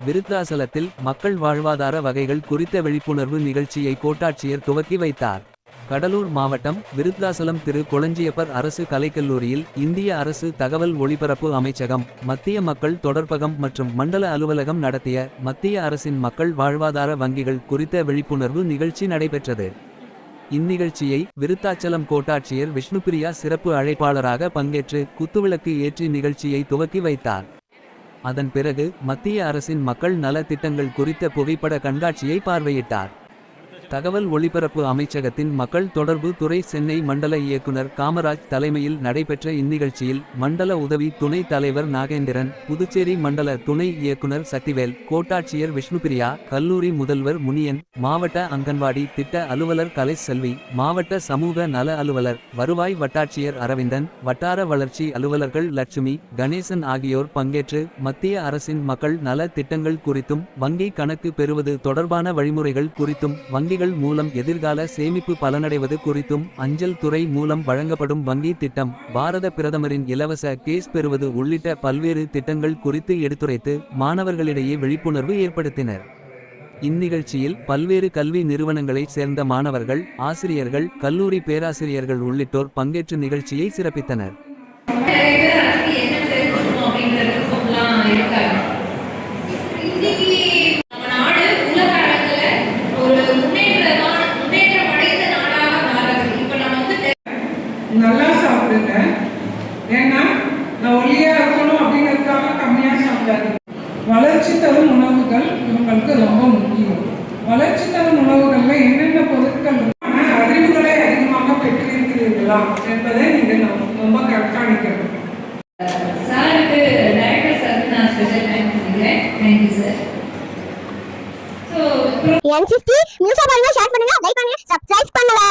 விருத்தாசலத்தில் மக்கள் வாழ்வாதார வகைகள் குறித்த விழிப்புணர்வு நிகழ்ச்சியை கோட்டாட்சியர் துவக்கி வைத்தார். கடலூர் மாவட்டம் விருத்தாசலம் திரு கொளஞ்சியப்பர் அரசு கலைக்கல்லூரியில் இந்திய அரசு தகவல் ஒளிபரப்பு அமைச்சகம், மத்திய மக்கள் தொடர்பகம் மற்றும் மண்டல அலுவலகம் நடத்திய மத்திய அரசின் மக்கள் வாழ்வாதார வங்கிகள் குறித்த விழிப்புணர்வு நிகழ்ச்சி நடைபெற்றது. இந்நிகழ்ச்சியை விருத்தாச்சலம் கோட்டாட்சியர் விஷ்ணுபிரியா சிறப்பு அழைப்பாளராக பங்கேற்று குத்துவிளக்கு ஏற்றி நிகழ்ச்சியை துவக்கி வைத்தார். அதன் பிறகு மத்திய அரசின் மக்கள் நல திட்டங்கள் குறித்த புகைப்பட கண்காட்சியை பார்வையிட்டார். தகவல் ஒளிபரப்பு அமைச்சகத்தின் மக்கள் தொடர்பு துறை சென்னை மண்டல இயக்குனர் காமராஜ் தலைமையில் நடைபெற்ற இந்நிகழ்ச்சியில் மண்டல உதவி துணை தலைவர் நாகேந்திரன், புதுச்சேரி மண்டல துணை இயக்குனர் சக்திவேல், கோட்டாட்சியர் விஷ்ணுபிரியா, கல்லூரி முதல்வர் முனியன், மாவட்ட அங்கன்வாடி திட்ட அலுவலர் கலைசெல்வி, மாவட்ட சமூக நல அலுவலர், வருவாய் வட்டாட்சியர் அரவிந்தன், வட்டார வளர்ச்சி அலுவலர்கள் லட்சுமி, கணேசன் ஆகியோர் பங்கேற்று மத்திய அரசின் மக்கள் நல திட்டங்கள் குறித்தும் வங்கி கணக்கு பெறுவது தொடர்பான வழிமுறைகள் குறித்தும் வங்கி மூலம் எதிர்கால சேமிப்பு பலனடைவது குறித்தும் அஞ்சல் துறை மூலம் வழங்கப்படும் வங்கி திட்டம், பாரத பிரதமரின் இலவச கேஸ் பெறுவது உள்ளிட்ட பல்வேறு திட்டங்கள் குறித்து எடுத்துரைத்து மாணவர்களிடையே விழிப்புணர்வு ஏற்படுத்தினர். இந்நிகழ்ச்சியில் பல்வேறு கல்வி நிறுவனங்களைச் சேர்ந்த மாணவர்கள், ஆசிரியர்கள், கல்லூரி பேராசிரியர்கள் உள்ளிட்டோர் பங்கேற்று நிகழ்ச்சியை சிறப்பித்தனர். நல்லா சாப்பிடுங்க. ஏன்னா நான் ஒல்லியா இருக்கணும் அப்படிங்கிறதுக்காக கம்மியா சாப்பிடாதீங்க. வளர்ச்சி தரும் உணவுகள் இவங்களுக்கு ரொம்ப முக்கியம். வளர்ச்சி தரும் உணவுகள்ல என்னென்ன பொருட்கள் அறிவுகளை அதிகமாக பெற்றிருக்கிறீர்களா என்பதை நீங்க ரொம்ப கண்காணிக்கணும். சாருக்கு டைரக்டர் சாருக்கு நான் ஸ்பெஷல் தேங்க்ஸ் சொல்லிக்கிறேன். Thank you sir. N50 நியூஸ் சேனலை ஷேர் பண்ணுங்க, லைக் பண்ணுங்க, சப்ஸ்கிரைப் பண்ணுங்க.